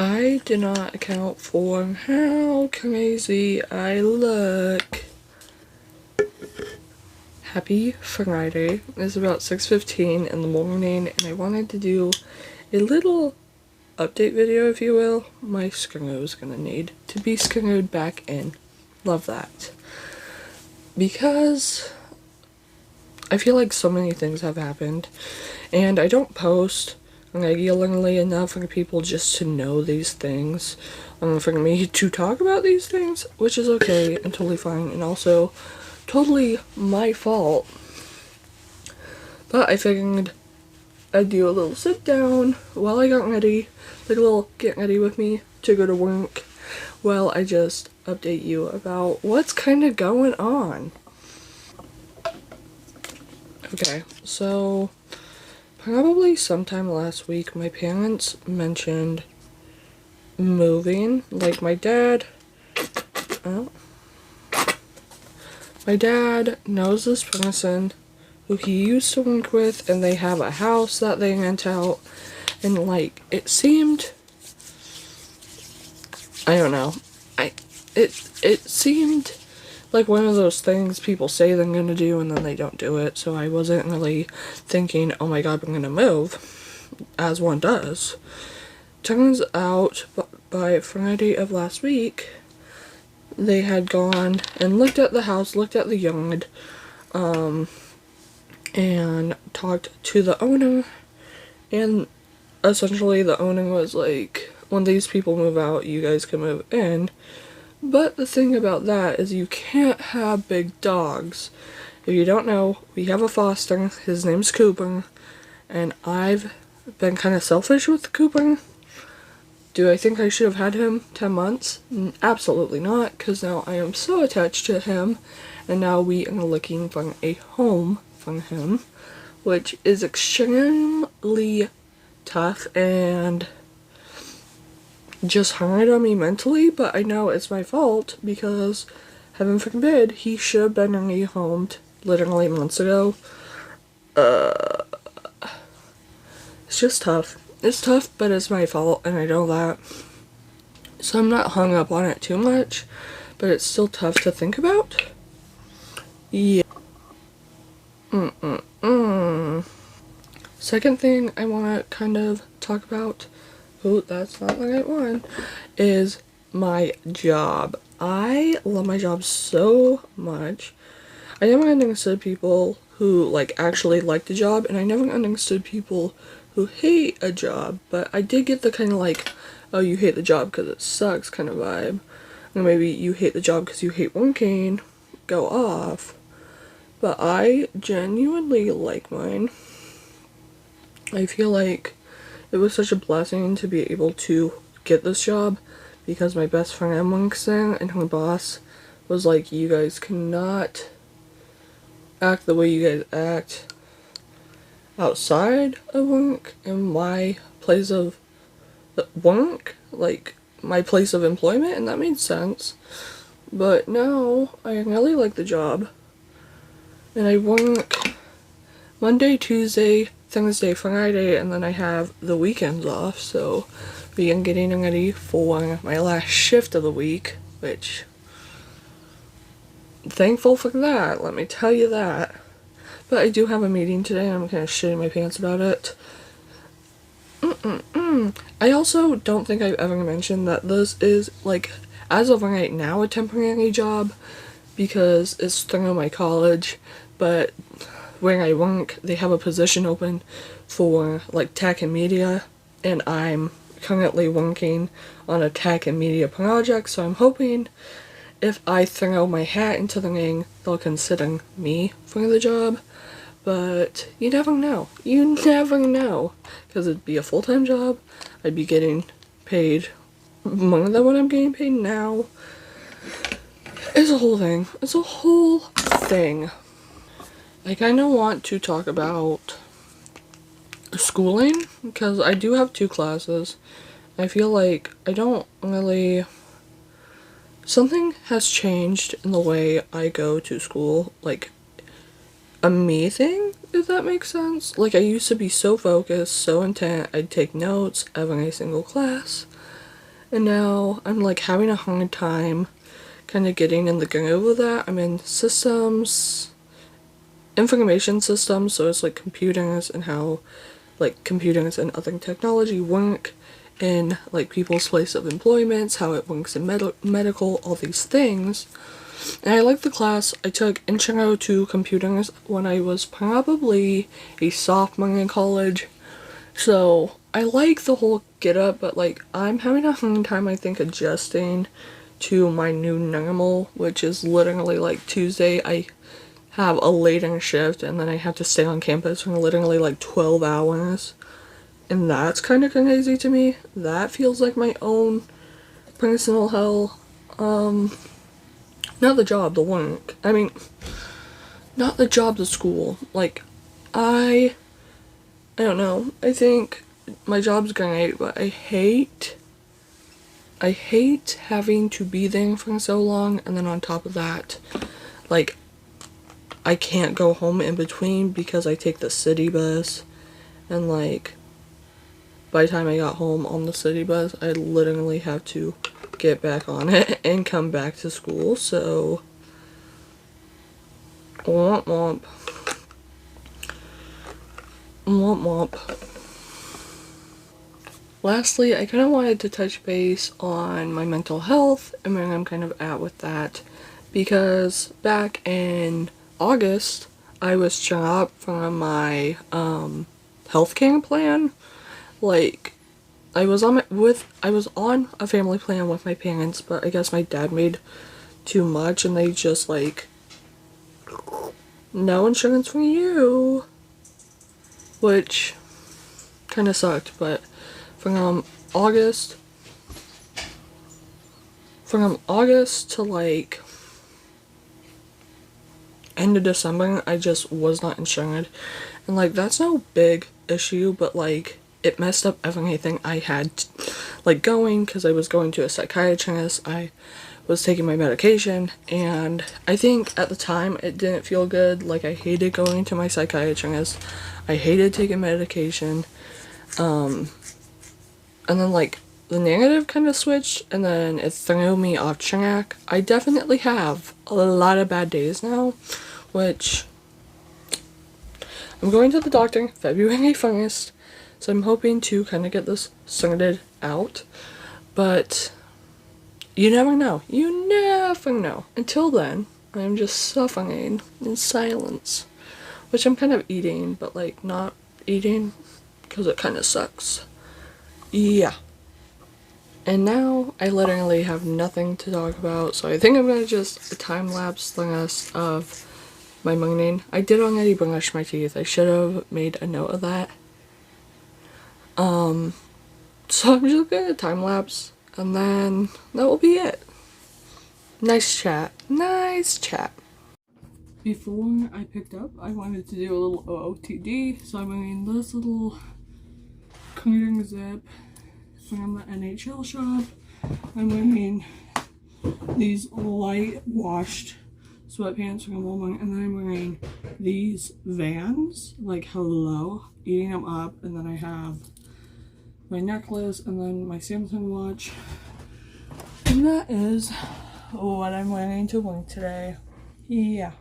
I did not account for how crazy I look. Happy Friday. It's about 6:15 in the morning and I wanted to do a little update video, if you will. My Skirno is gonna need to be Skirnoed back in. Love that. Because I feel like so many things have happened and I don't post regularly enough for people just to know these things, for me to talk about these things, which is okay and totally fine, and also totally my fault. But I figured I'd do a little sit down while I got ready, like a little get ready with me to go to work, while I just update you about what's kind of going on. Okay, so probably sometime last week, my parents mentioned moving. Like, my dad knows this person who he used to work with, and they have a house that they rent out, and like, it seemed, I don't know, it seemed like one of those things people say they're gonna do and then they don't do it, so I wasn't really thinking, oh my god, I'm gonna move, as one does. Turns out, by Friday of last week, they had gone and looked at the house, looked at the yard, and talked to the owner, and essentially the owner was like, when these people move out, you guys can move in. But the thing about that is you can't have big dogs. If you don't know, we have a foster. His name's Cooper. And I've been kind of selfish with Cooper. Do I think I should have had him 10 months? Absolutely not, because now I am so attached to him. And now we are looking for a home for him, which is extremely tough and just hard on me mentally, but I know it's my fault because, heaven forbid, he should have been rehomed literally months ago. It's just tough. It's tough, but it's my fault, and I know that. So I'm not hung up on it too much, but it's still tough to think about. Yeah. Second thing I want to kind of talk about, oh, that's not the right one, is my job. I love my job so much. I never understood people who, like, actually like the job, and I never understood people who hate a job, but I did get the kind of like, oh, you hate the job because it sucks kind of vibe. Or maybe you hate the job because you hate working, go off. But I genuinely like mine. I feel like it was such a blessing to be able to get this job because my best friend works there, and her boss was like, you guys cannot act the way you guys act outside of work and my place of work, like my place of employment, and that made sense. But now I really like the job, and I work Monday, Tuesday, Thursday, Friday, and then I have the weekends off, so we are getting ready for my last shift of the week, which, thankful for that, let me tell you that. But I do have a meeting today, and I'm kind of shitting my pants about it. I also don't think I've ever mentioned that this is, like, as of right now, a temporary job, because it's through my college, but where I work, they have a position open for, like, tech and media, and I'm currently working on a tech and media project, so I'm hoping if I throw my hat into the ring, they'll consider me for the job. But you never know. You never know. Because it'd be a full-time job. I'd be getting paid more than what I'm getting paid now. It's a whole thing. It's a whole thing. I kind of want to talk about schooling, because I do have 2 classes. I feel like I don't really... Something has changed in the way I go to school, like, a me thing, if that makes sense. Like, I used to be so focused, so intent, I'd take notes every single class, and now I'm like having a hard time kind of getting in the groove of that. I'm in systems, information systems, so it's like computers and how like computers and other technology work in like people's place of employments, how it works in medical, all these things. And I like the class. I took Intro to Computers when I was probably a sophomore in college. So I like the whole get up, but like I'm having a hard time, I think, adjusting to my new normal, which is literally like Tuesday I have a later shift and then I have to stay on campus for literally like 12 hours. And that's kind of crazy to me. That feels like my own personal hell. Not the job, the work. I mean, not the job, the school. Like, I don't know. I think my job's great, but I hate having to be there for so long, and then on top of that, like, I can't go home in between because I take the city bus, and like, by the time I got home on the city bus, I literally have to get back on it and come back to school, so womp womp. Womp womp. Lastly, I kind of wanted to touch base on my mental health and where I'm kind of at with that, because back in August, I was dropped from my healthcare plan. Like, I was on a family plan with my parents, but I guess my dad made too much and they just like, no insurance for you, which kind of sucked. But from August to like end of December, I just was not insured, and like that's no big issue, but like it messed up everything I had like going, because I was going to a psychiatrist, I was taking my medication, and I think at the time it didn't feel good. Like, I hated going to my psychiatrist, I hated taking medication, and then like the narrative kind of switched and then it threw me off track. I definitely have a lot of bad days now, which I'm going to the doctor February 1st, so I'm hoping to kind of get this sorted out, but you never know. You never know. Until then, I'm just suffering in silence, which I'm kind of eating, but like not eating because it kind of sucks. Yeah. And now I literally have nothing to talk about, so I think I'm gonna just time-lapse the rest of my morning. I did already brush my teeth. I should have made a note of that. So I'm just gonna time-lapse, and then that will be it. Nice chat. Nice chat. Before I picked up, I wanted to do a little OOTD, so I'm wearing this little cleaning zip from the NHL shop. I'm wearing these light washed sweatpants from Walmart, and then I'm wearing these Vans, like hello, eating them up, and then I have my necklace and then my Samsung watch, and that is what I'm wearing to work today. Yeah.